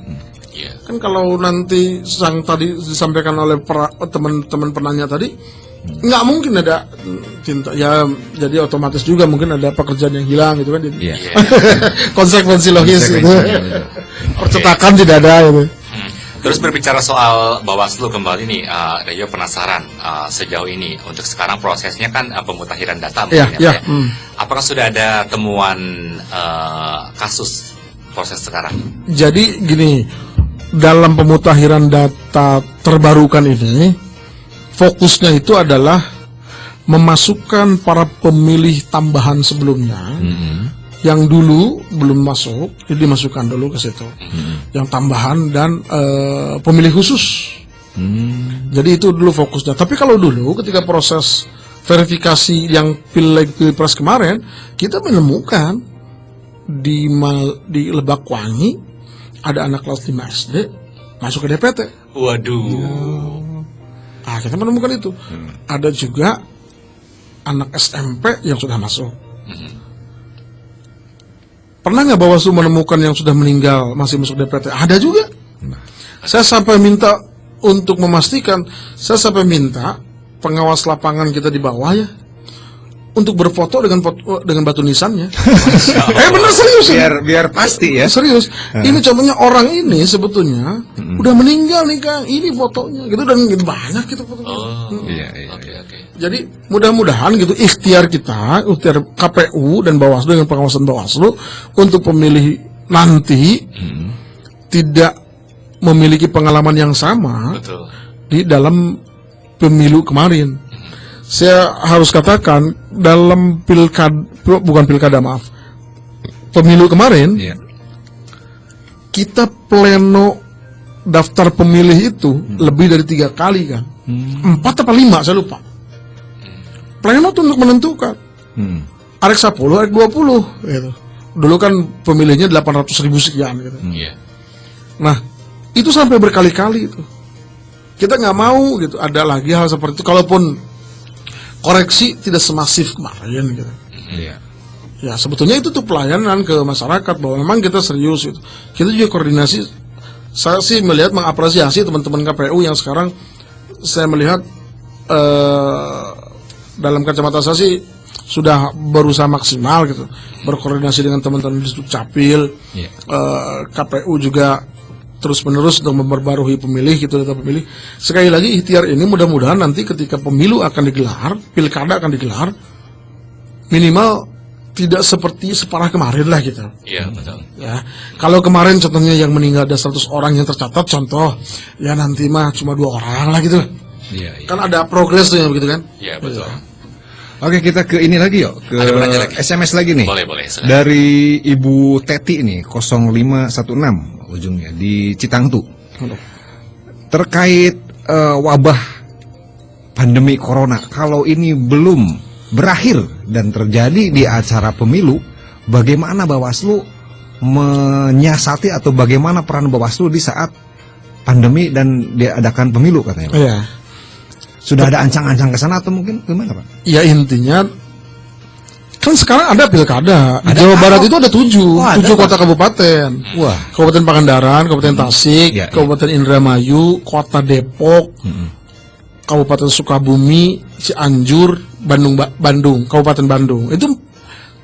Iya. Kan kalau nanti yang tadi disampaikan oleh teman-teman penanya tadi, nggak mungkin ada cinta. Ya, jadi otomatis juga mungkin ada pekerjaan yang hilang gitu kan. Jadi, Iya. konsekuensi logis gitu. Konsekuensinya. Percetakan tidak ada gitu. Terus berbicara soal Bawaslu kembali nih, Rio penasaran sejauh ini untuk sekarang prosesnya kan pemutakhiran data Iya, mungkin iya. ya. Apakah sudah ada temuan kasus proses sekarang? Jadi gini, dalam pemutakhiran data terbarukan ini, fokusnya itu adalah memasukkan para pemilih tambahan sebelumnya yang dulu belum masuk, jadi dimasukkan dulu ke situ. Yang tambahan dan pemilih khusus. Jadi itu dulu fokusnya. Tapi kalau dulu ketika proses verifikasi yang pilpres kemarin, kita menemukan di Lebakwangi ada anak kelas 5 SD masuk ke DPT. Waduh. Ah, kita menemukan itu. Ada juga anak SMP yang sudah masuk. Pernah nggak Bawaslu menemukan yang sudah meninggal masih masuk DPT? Ada juga. Saya sampai minta untuk memastikan, saya sampai minta pengawas lapangan kita di bawah ya untuk berfoto dengan batu nisannya. Benar serius. Biar pasti ya. Serius. Ini contohnya orang ini sebetulnya udah meninggal nih Kang. Ini fotonya gitu dan gitu banyak gitu fotonya. Iya. Oke. Jadi mudah-mudahan gitu ikhtiar kita, ikhtiar KPU dan Bawaslu dengan pengawasan Bawaslu untuk pemilih nanti tidak memiliki pengalaman yang sama Betul. di dalam pemilu kemarin. Saya harus katakan dalam pemilu kemarin Iya. kita pleno daftar pemilih itu lebih dari 3 kali kan, 4 apa 5 saya lupa. Pleno itu untuk menentukan arek 10, arek 20 gitu. Dulu kan pemilihnya 800.000 sekian gitu. Iya. Nah itu sampai berkali-kali itu. Kita nggak mau gitu ada lagi hal seperti itu. Kalaupun koreksi tidak semasif kemarin gitu. Iya. Ya sebetulnya itu tuh pelayanan ke masyarakat bahwa memang kita serius gitu. Kita juga koordinasi. Saya sih melihat mengapresiasi teman-teman KPU yang sekarang saya melihat dalam kacamata saya sih sudah berusaha maksimal gitu, berkoordinasi dengan teman-teman di Dukcapil, Iya. KPU juga terus-menerus untuk memperbarui pemilih gitu, data pemilih. Sekali lagi ikhtiar ini mudah-mudahan nanti ketika pemilu akan digelar, pilkada akan digelar, minimal tidak seperti separah kemarin lah gitu. Iya, betul. Ya, kalau kemarin contohnya yang meninggal ada 100 orang yang tercatat contoh, ya nanti mah cuma 2 orang lah gitu. Iya. Kan ada progres tuh yang begitu kan? Iya, betul. Oke, kita ke ini lagi yuk, ke Ada penanya lagi? SMS lagi nih. Boleh. silakan. Dari Ibu Teti nih, 0516 ujungnya di Citangtu. Terkait wabah pandemi corona, kalau ini belum berakhir dan terjadi di acara pemilu, bagaimana Bawaslu menyiasati atau bagaimana peran Bawaslu di saat pandemi dan diadakan pemilu katanya, Pak? Iya. Sudah ada ancang-ancang ke sana atau mungkin gimana, Pak? Ya intinya kan sekarang ada pilkada di Jawa Barat itu ada 7 Oh, ada, kota kabupaten. Wah. Kabupaten Pangandaran, Kabupaten Tasik, Ya, Kabupaten Indramayu, Kota Depok, Kabupaten Sukabumi, Cianjur, Bandung, Kabupaten Bandung. Itu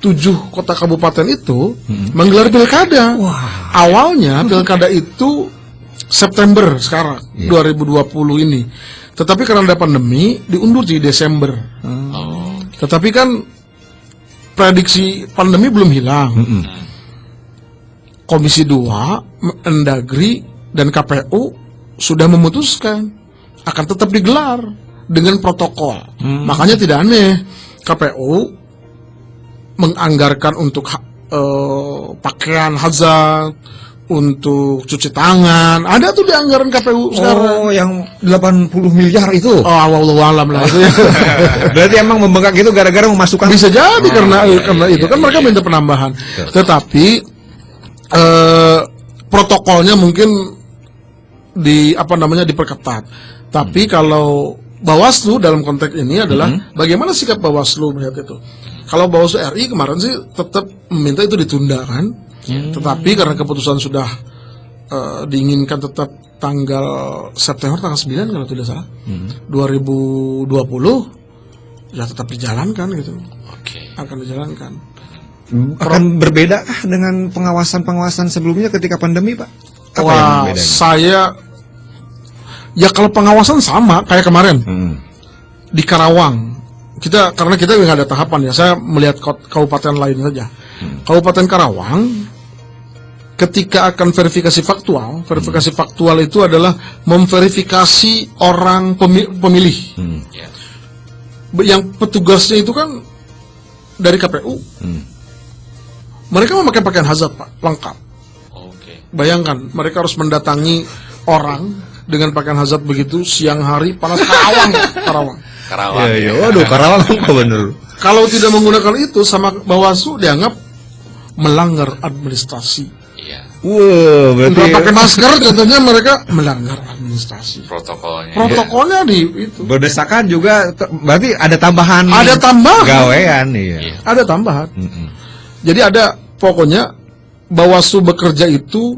7 kota kabupaten itu menggelar pilkada. Awalnya pilkada itu September sekarang 2020 ini. Tetapi karena ada pandemi diundur di Desember. Tetapi kan prediksi pandemi belum hilang. Komisi 2, Mendagri dan KPU sudah memutuskan akan tetap digelar dengan protokol. Makanya tidak aneh KPU menganggarkan untuk pakaian hazard, untuk cuci tangan. Ada tuh di anggaran KPU sekarang. Oh, yang 80 miliar itu. Oh, wallahualam lah itu. Berarti emang membengkak itu gara-gara memasukkan. Bisa jadi karena itu kan mereka minta penambahan. Tetapi protokolnya mungkin diperketat. Tapi kalau Bawaslu dalam konteks ini adalah bagaimana sikap Bawaslu melihat itu. Kalau Bawaslu RI kemarin sih tetap meminta itu ditunda kan. Tetapi karena keputusan sudah diinginkan tetap tanggal September tanggal 9 kalau tidak salah. 2020 ya tetap dijalankan gitu. Oke. Akan dijalankan. Akan berbeda kah dengan pengawasan sebelumnya ketika pandemi, Pak? Apa yang Wah, bedanya? saya ya kalau pengawasan sama kayak kemarin di Karawang. Karena kita nggak ada tahapan ya. Saya melihat kabupaten lain saja. Kabupaten Karawang ketika akan verifikasi faktual itu adalah memverifikasi orang pemilih. Ya. Yang petugasnya itu kan dari KPU. Mereka memakai pakaian hazard, Pak, lengkap. Oke. Bayangkan, mereka harus mendatangi orang dengan pakaian hazard begitu siang hari panas Karawang. Karawang. Ya, waduh, Karawang kok bener. Kalau tidak menggunakan itu sama Bawaslu dianggap melanggar administrasi. Iya. Wow, Untuk berarti pakai masker contohnya mereka melanggar administrasi. Protokolnya. Protokolnya di itu. berdesakan juga, berarti ada tambahan. Ada tambahan. Gawean, iya. Iya. Ada tambahan. Jadi ada pokoknya Bawaslu bekerja itu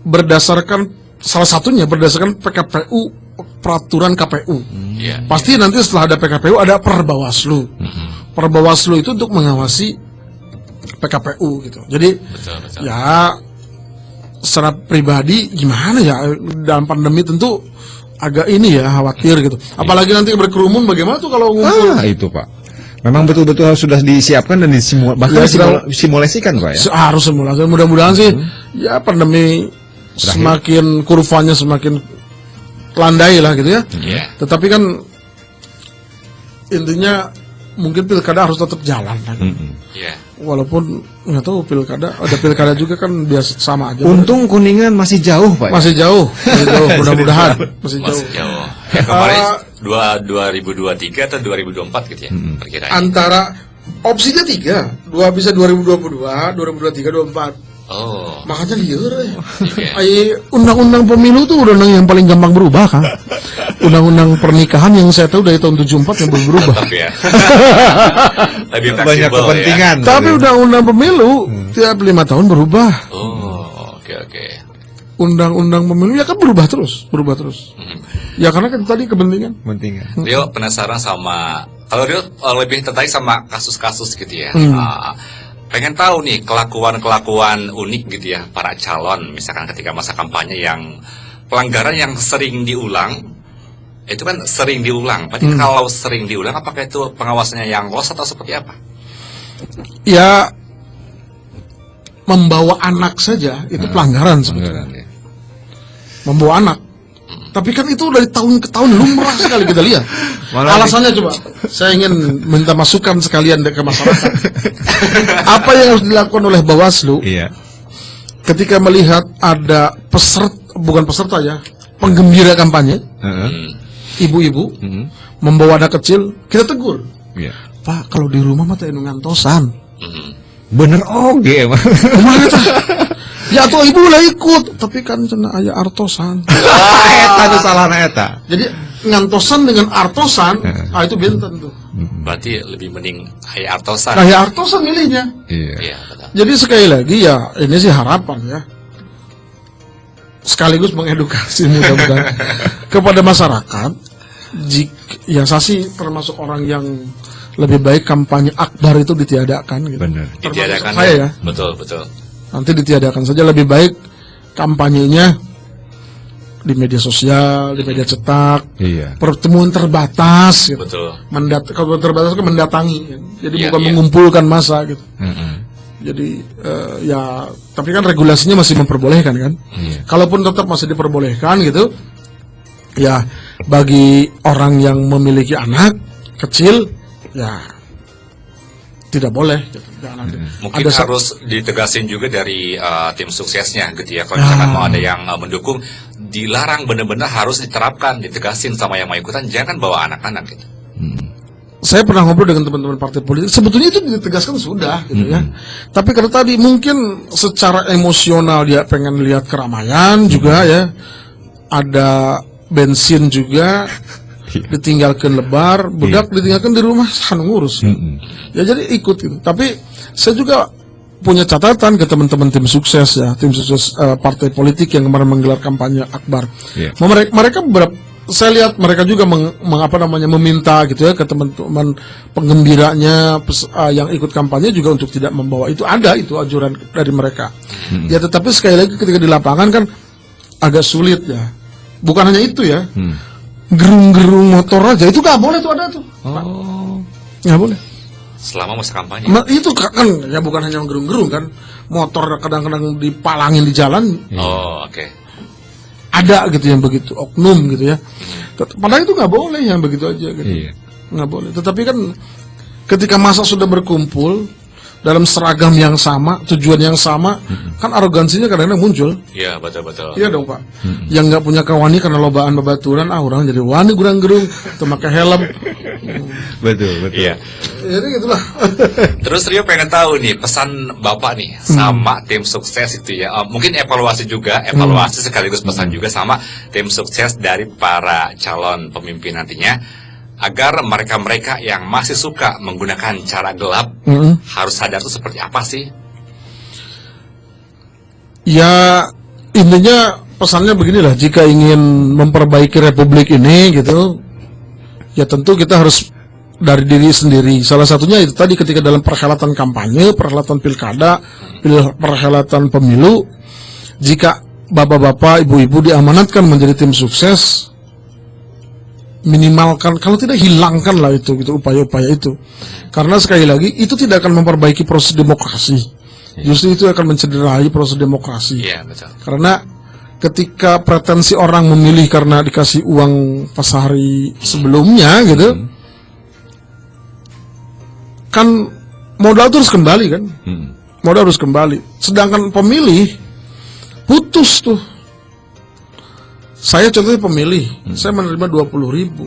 berdasarkan salah satunya berdasarkan PKPU, peraturan KPU. Iya. Pasti nanti setelah ada PKPU ada Perbawaslu. Perbawaslu itu untuk mengawasi PKPU gitu. Jadi Betul. ya secara pribadi gimana ya dalam pandemi tentu agak ini ya khawatir gitu. Apalagi nanti berkerumun bagaimana tuh kalau ngumpul. Itu, Pak. Memang betul-betul sudah disiapkan dan bahkan Ya, disimulasikan, Pak ya. Harus simulasi. Mudah-mudahan sih ya pandemi semakin kurvanya semakin landai lah gitu ya. Iya. Tetapi kan intinya mungkin pilkada harus tetap jalan kan. Iya. Walaupun nggak tahu ada pilkada juga kan biasa sama aja. Untung Kuningan masih jauh, Pak. Masih jauh, mudah-mudahan masih jauh. Masih jauh. Kemarin 2023 atau 2024 gitu ya perkiraan. Antara opsinya 3, bisa 2022, 2023, 2024. Oh. Makanya liar ya. Iya. Undang-undang pemilu tuh undang-undang yang paling gampang berubah kan. Undang-undang pernikahan yang saya tahu dari tahun 74 yang belum berubah. Tetap ya. Lebih Banyak fleksibel kepentingan. ya. Tapi undang-undang pemilu tiap 5 tahun berubah. Oh, oke. Undang-undang pemilu ya kan berubah terus. Ya karena kan tadi kepentingan. Kepentingan. Rio penasaran sama, kalau Rio lebih tertarik sama kasus-kasus gitu ya. Pengen tahu nih kelakuan-kelakuan unik gitu ya para calon, misalkan ketika masa kampanye yang pelanggaran yang sering diulang. Itu kan sering diulang. Berarti kalau sering diulang, apakah itu pengawasannya yang los atau seperti apa? Ya membawa anak saja itu pelanggaran sebetulnya. Ya. Membawa anak. Tapi kan itu dari tahun ke tahun lumrah sekali kita lihat. Alasannya coba, saya ingin minta masukan sekalian ke masyarakat. Apa yang harus dilakukan oleh Bawaslu Iya. ketika melihat ada bukan peserta ya, penggembira kampanye, ibu-ibu membawa anak kecil, kita tegur. Iya. Pak, kalau di rumah mah teh nu ngantosan. Bener oge emang. Kemana tah? Ya atau ibu lah ikut, tapi kan cenah aya artosan. Eta nu salahna eta. Jadi ngantosan dengan artosan, itu benten tuh. Berarti lebih mending Hayat Artosan. Nah ya artosan milihnya. Iya. Iya, betul. Jadi sekali lagi ya ini sih harapan ya. Sekaligus mengedukasi mudah-mudahan kepada masyarakat. Ya saya sih termasuk orang yang lebih baik kampanye akbar itu ditiadakan gitu. Benar. Termasuk Ditiadakan saya ya. Betul. Nanti ditiadakan saja, lebih baik kampanyenya di media sosial, di media cetak, Iya. pertemuan terbatas gitu. Betul. Kalau terbatas kan mendatangi kan. Jadi Iya, bukan iya. mengumpulkan massa gitu. Jadi ya tapi kan regulasinya masih memperbolehkan kan. Iya. Kalaupun tetap masih diperbolehkan gitu, ya bagi orang yang memiliki anak kecil ya tidak boleh gitu. Jangan ada. Mungkin Ada harus ditegasin juga dari tim suksesnya gitu ya. Kalau misalkan mau ada yang mendukung, dilarang benar-benar harus diterapkan, ditegasin sama yang mau ikutan, jangan bawa anak-anak gitu. Saya pernah ngobrol dengan teman-teman partai politik, sebetulnya itu ditegaskan sudah gitu ya. Tapi karena tadi mungkin secara emosional dia pengen lihat keramaian juga ya. Ada bensin juga ditinggalkan lebar, bedak ditinggalkan di rumah, kan ngurus. Ya jadi ikut gitu. Tapi saya juga punya catatan ke teman-teman tim sukses ya, tim sukses partai politik yang kemarin menggelar kampanye akbar. Iya. Mereka saya lihat mereka juga meminta gitu ya ke teman-teman penggembiranya yang ikut kampanye juga untuk tidak membawa itu, ada itu anjuran dari mereka. Ya tetapi sekali lagi ketika di lapangan kan agak sulit ya. Bukan hanya itu ya. Gerung-gerung motor aja itu nggak boleh tuh ada tuh. Oh. Nggak boleh. Selama masa kampanye. Itu kan ya bukan hanya gerung-gerung kan, motor kadang-kadang dipalangin di jalan. Oh, oke. Ada gitu yang begitu, oknum gitu ya. Padahal itu nggak boleh yang begitu aja gitu. Iya. Nggak boleh. Tetapi kan ketika massa sudah berkumpul dalam seragam yang sama, tujuan yang sama, kan arogansinya kadang-kadang muncul. Iya, betul. Iya dong Pak. Yang nggak punya kawani karena lobaan babaturan, orang jadi wani gerung-gerung, atau pakai helm. Betul. Iya. Jadi gitulah. Terus Rio pengen tahu nih pesan Bapak nih sama tim sukses itu ya. Mungkin evaluasi sekaligus pesan juga sama tim sukses dari para calon pemimpin nantinya, agar mereka-mereka yang masih suka menggunakan cara gelap harus sadar itu seperti apa sih? Ya intinya pesannya beginilah, jika ingin memperbaiki republik ini gitu, ya tentu kita harus dari diri sendiri. Salah satunya itu tadi ketika dalam perhelatan kampanye, perhelatan pilkada, perhelatan pemilu, jika bapak-bapak, ibu-ibu diamanatkan menjadi tim sukses, minimalkan, kalau tidak hilangkanlah itu gitu upaya-upaya itu. Karena sekali lagi itu tidak akan memperbaiki proses demokrasi. Justru itu akan mencederai proses demokrasi. Iya, betul. Karena ketika pretensi orang memilih karena dikasih uang pas hari sebelumnya gitu, kan modal terus kembali kan, modal harus kembali. Sedangkan pemilih putus tuh. Saya contohnya pemilih, saya menerima 20.000.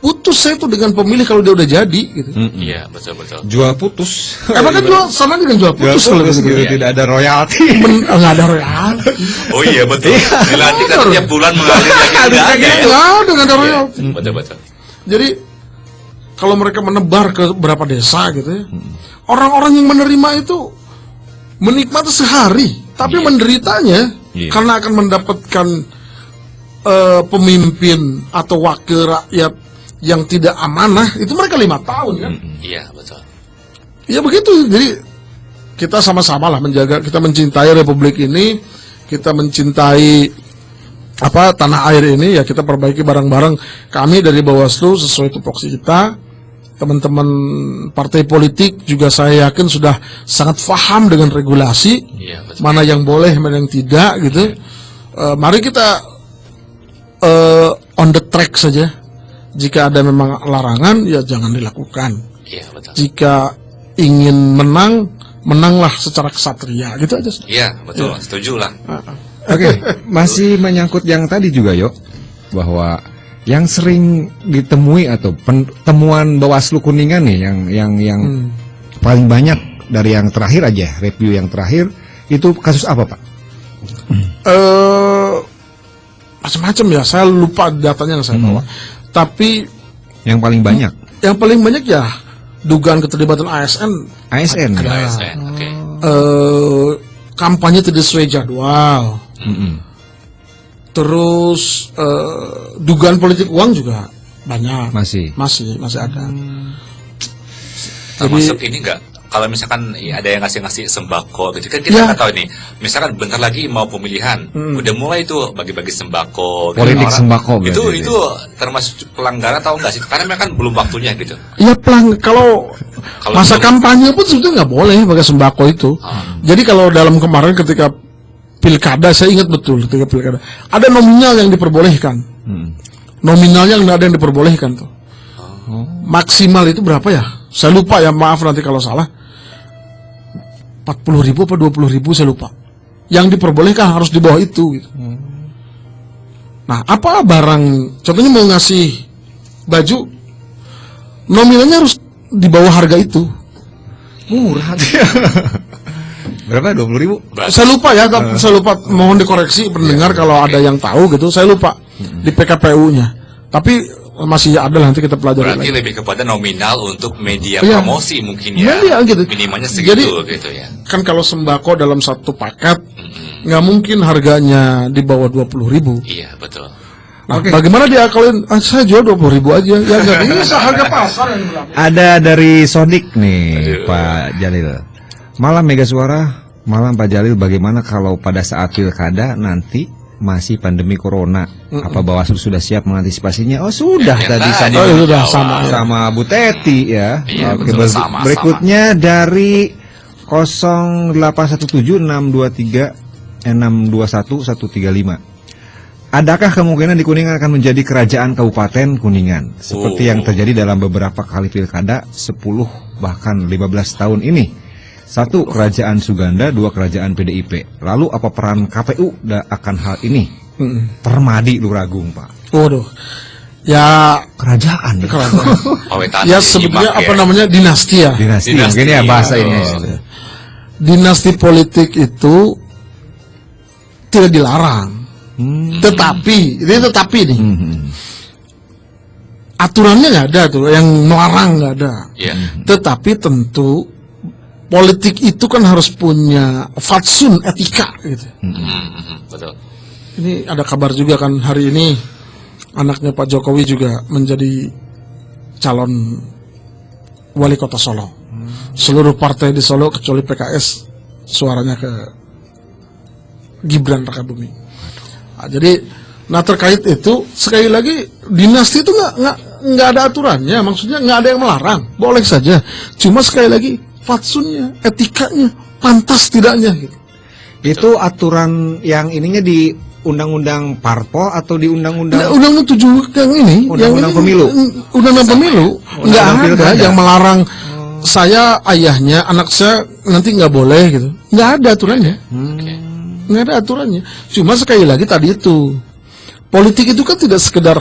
Putus saya tuh dengan pemilih kalau dia udah jadi gitu. Iya, betul. Jual putus. Emang kan jual sama dengan jual putus kalau Putus gitu. gitu, tidak ada royalti. Nggak ada royalti. Oh iya, betul. Nanti kan tiap bulan mengalir lagi tidak ada. Nggak ada royalti. Betul. Jadi kalau mereka menebar ke beberapa desa gitu ya, orang-orang yang menerima itu menikmati sehari, tapi menderitanya karena akan mendapatkan pemimpin atau wakil rakyat yang tidak amanah, itu mereka 5 tahun kan. Iya, betul. Ya begitu. Jadi kita sama-sama lah menjaga, kita mencintai republik ini, kita mencintai tanah air ini, ya kita perbaiki bareng-bareng. Kami dari Bawaslu sesuai tupoksi kita, teman-teman partai politik juga saya yakin sudah sangat paham dengan regulasi, mana yang boleh, mana yang tidak gitu. Mari kita on the track saja. Jika ada memang larangan, ya jangan dilakukan. Iya, betul. Jika ingin menang, menanglah secara kesatria, gitu aja. Iya, betul. Setuju lah. Oke, masih menyangkut yang tadi juga Yok, bahwa yang sering ditemui atau temuan Bawaslu Kuningan nih yang paling banyak dari yang terakhir aja, review yang terakhir itu kasus apa Pak? Macam-macam ya, saya lupa datanya yang saya bawa. Tapi yang paling banyak ya dugaan keterlibatan ASN. ASN. Oke. Kampanye tidak sesuai jadwal. Terus dugaan politik uang juga banyak. Masih ada. Termasuk ini enggak, kalau misalkan ada yang ngasih sembako gitu kan, kita nggak tahu nih, misalkan bentar lagi mau pemilihan, udah mulai tuh bagi-bagi sembako, politik sembako itu termasuk pelanggaran atau enggak sih? Karena memang kan belum waktunya gitu. Iya, kalau masa kampanye pun sebetulnya nggak boleh pakai sembako itu. Jadi kalau dalam kemarin ketika pilkada, saya ingat betul ketika pilkada ada nominal yang diperbolehkan, nominalnya nggak ada yang diperbolehkan tuh. Maksimal itu berapa ya? Saya lupa ya, maaf nanti kalau salah. 40.000 apa 20.000 saya lupa. Yang diperbolehkan harus di bawah itu gitu. Nah, apa barang, contohnya mau ngasih baju, nominalnya harus di bawah harga itu. Murah. Berapa? 20.000? Saya lupa ya, saya lupa, mohon dikoreksi pendengar kalau ada yang tahu gitu. Saya lupa di PKPU-nya. Tapi masih ada lah, nanti kita pelajari Berarti lagi. lebih kepada nominal untuk media Iya. promosi mungkin ya. Media, gitu. Minimalnya segitu Jadi, gitu ya. Kan kalau sembako dalam satu paket nggak mungkin harganya di bawah 20.000. Iya, betul. Nah, bagaimana dia akalin? Saya jual 20.000 aja. Ya nggak bisa, harga pasar yang berlaku. Ada dari Sodik nih, Pak Jalil. Malam Mega Suara, malam Pak Jalil. Bagaimana kalau pada saat pilkada nanti masih pandemi corona? Apa Bawaslu sudah siap mengantisipasinya? Oh sudah Ya, tadi tadi sama sudah sama. sama Bu Teti ya. Iya, Oke, betul, sama. berikutnya dari 0817623621 Adakah kemungkinan di Kuningan akan menjadi kerajaan Kabupaten Kuningan seperti yang terjadi dalam beberapa kali pilkada 10 bahkan 15 tahun ini? 1. Kerajaan Suganda, 2. Kerajaan PDIP. Lalu apa peran KPU akan hal ini? Permadi Luragung, Pak. Waduh. Ya Kerajaan. Ya? Pawetan ya disimak sebetulnya ya. apa namanya dinasti ya. Dinasti. Dinasti. Mungkin ya bahasa ini. Oh. Dinasti politik itu tidak dilarang. Tetapi nih aturannya nggak ada tuh, yang melarang nggak ada. Iya. Tetapi tentu politik itu kan harus punya fatsun etika gitu. Betul. Ini ada kabar juga kan hari ini anaknya Pak Jokowi juga menjadi calon wali kota Solo. Seluruh partai di Solo kecuali PKS suaranya ke Gibran Rakabumi. Nah, jadi, terkait itu sekali lagi dinasti itu nggak ada aturannya, maksudnya nggak ada yang melarang, boleh saja. Cuma sekali lagi fatsunnya, etikanya, pantas tidaknya. Gitu. Itu aturan yang ininya di Undang-Undang Parpol atau di Undang-Undang Undang-undang 7 yang ini, Undang-undang pemilu. Undang-undang pemilu nggak Undang-undang ada pilkada. yang melarang saya ayahnya, anak saya nanti nggak boleh gitu, nggak ada aturannya. Nggak ada aturannya. Cuma sekali lagi tadi itu, politik itu kan tidak sekedar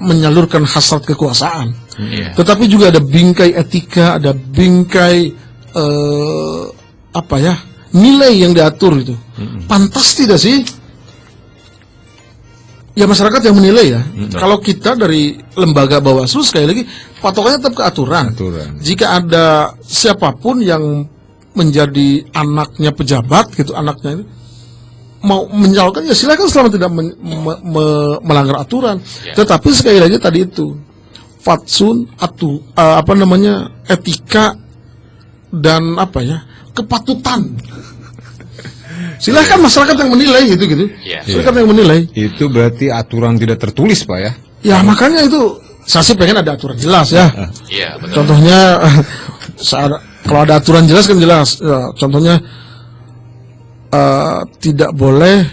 menyalurkan hasrat kekuasaan, Iya. tetapi juga ada bingkai etika, ada bingkai nilai yang diatur itu. Pantas tidak sih? Ya masyarakat yang menilai ya. Kalau kita dari lembaga Bawaslu sekali lagi patokannya tetap ke aturan. Jika ada siapapun yang menjadi anaknya pejabat gitu, anaknya itu mau menyalurkan ya silakan selama tidak melanggar aturan. Ya. Tetapi sekali lagi tadi itu fatsun etika dan kepatutan. Silahkan masyarakat yang menilai gitu. Ya. Silahkan yang menilai. itu berarti aturan tidak tertulis, Pak ya? Ya makanya itu saya sih pengen ada aturan jelas ya. Iya, betul. Contohnya kalau ada aturan jelas kan jelas. Ya, contohnya tidak boleh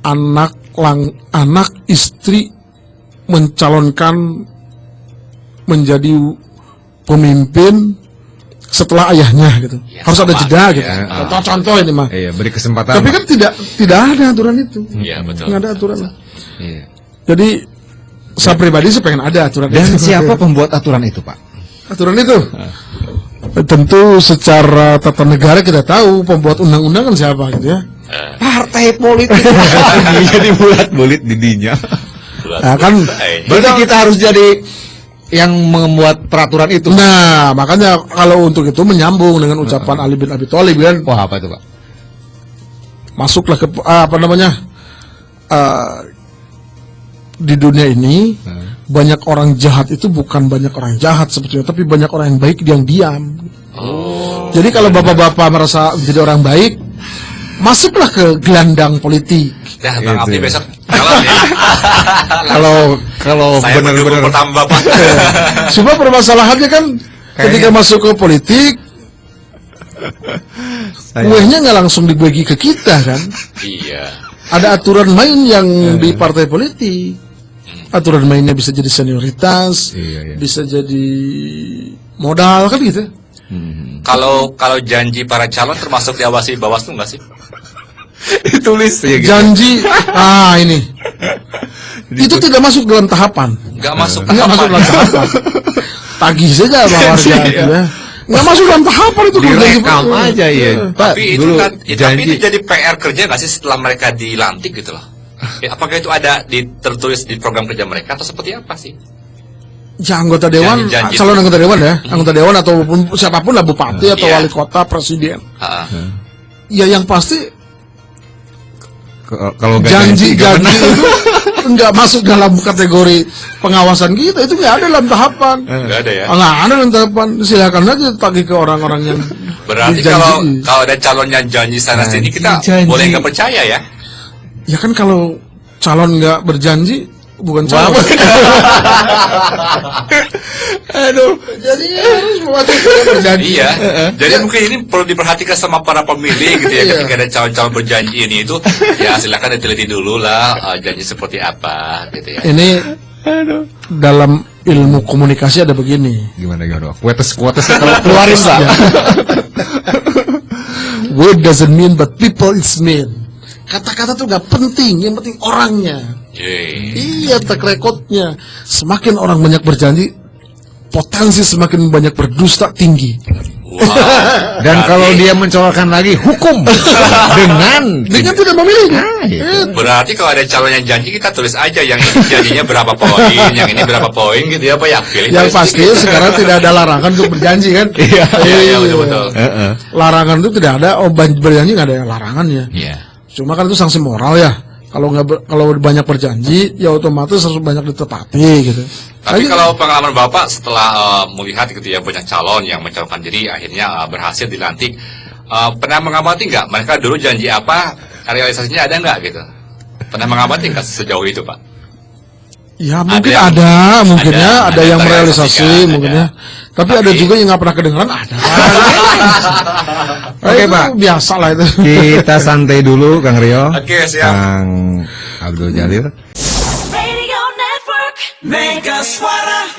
anak istri mencalonkan menjadi pemimpin setelah ayahnya gitu. Ya, Harus ada sama, jeda gitu. ya. Contoh ini mah. Iya, beri kesempatan. Tapi Pak. kan tidak ada aturan itu. Iya, betul. Nggak ada aturan. Iya. Jadi saya pribadi sih pengen ada aturan Dan itu. siapa pembuat aturan itu, Pak? Aturan itu? Tentu secara tata negara kita tahu pembuat undang-undang kan siapa gitu ya. Partai politik. Jadi bulat-bulit didinya. Nah, kan Berarti kita harus jadi yang membuat peraturan itu. nah, makanya kalau untuk itu menyambung dengan ucapan Ali bin Abi Thalib kan, Wah, apa itu, Pak? masuklah ke di dunia ini banyak orang jahat itu bukan banyak orang jahat sebetulnya, tapi banyak orang yang baik yang diam. Jadi kalau bapak-bapak merasa menjadi orang baik, masuklah ke gelandang politik. Dah, Bang Gitu Abdi ya. besok calon ya. Kalau Saya mendukung benar-benar pertama Bapak. Cuma permasalahannya kan ketika masuk ke politik, kuehnya nggak langsung dibagi ke kita kan. Iya. Ada aturan main yang di partai politik. Aturan mainnya bisa jadi senioritas, Iya. bisa jadi modal kan gitu. Kalau janji para calon termasuk diawasi Bawaslu nggak sih? ditulis ya gitu. Janji, ini. Itu tidak masuk dalam tahapan. Nggak masuk Nggak masuk dalam tahapan. Tagih saja Bang Warga gitu ya. Nggak masuk dalam tahapan itu. Direkam aja ya. Pak, Tapi itu dulu kan, tapi itu jadi PR kerja nggak sih setelah mereka dilantik gitu loh? Apakah itu ada tertulis di program kerja mereka atau seperti apa sih? Ya anggota dewan, Janji-janji. calon anggota dewan ya, anggota dewan ataupun siapapun lah, bupati atau Iya. wali kota, presiden. Ha-ha. Ya yang pasti Kalau nggak janji, nggak janji-janji benar. itu nggak masuk dalam kategori pengawasan kita, itu nggak ada dalam tahapan. Nggak ada ya. Nggak ada dalam tahapan. Silakan aja tagih ke orang-orang yang Berarti dijanji. kalau ada calon yang janji sana sini kita Janji. boleh nggak percaya ya? Ya kan kalau calon nggak berjanji bukan calon. Aduh. Jadi harus mewajibkan berjanji. Iya. Jadi mungkin ini perlu diperhatikan sama para pemilih gitu ya. Iya. Ketika ada calon-calon berjanji ini itu, ya silakan diteliti dulu lah janji seperti apa gitu ya. Ini dalam ilmu komunikasi ada begini. Gimana? Kuotes kalau keluarin lah. Word doesn't mean but people is mean. Kata-kata tuh gak penting, yang penting orangnya. Yeay. Iya, track recordnya. Semakin orang banyak berjanji, potensi semakin banyak berdusta tinggi. Wow. Dan Berarti- kalau dia mencolokkan lagi hukum Dengan tidak memilih. Gitu. Berarti kalau ada calon yang janji kita tulis aja yang ini janjinya berapa poin, yang ini berapa poin gitu ya Pak ya. Pilih Yang tulis pasti sedikit. sekarang tidak ada larangan untuk berjanji kan? Iya. Iya, betul-betul. Larangan itu tidak ada. Oh, berjanji nggak ada larangannya. Iya. Cuma kan itu sanksi moral ya. Kalau kalau banyak berjanji, ya otomatis harus banyak ditepati gitu. Tapi Ayo, kalau pengalaman Bapak setelah melihat gitu ya banyak calon yang mencalonkan diri akhirnya berhasil dilantik, pernah mengamati nggak mereka dulu janji apa, realisasinya ada nggak gitu? Pernah mengamati nggak sejauh itu Pak? ya mungkin yang- mungkin ada- ya, ada ada yang yang merealisasi realisasikan, mungkin ada. ya. Tapi ada Tapi- juga yang nggak pernah kedengeran, ada. Oke, Itu Pak. Biasa lah itu. Kita santai dulu, Kang Rio. Oke, siap. Kang Abdul Jalil. Radio Network Mega Suara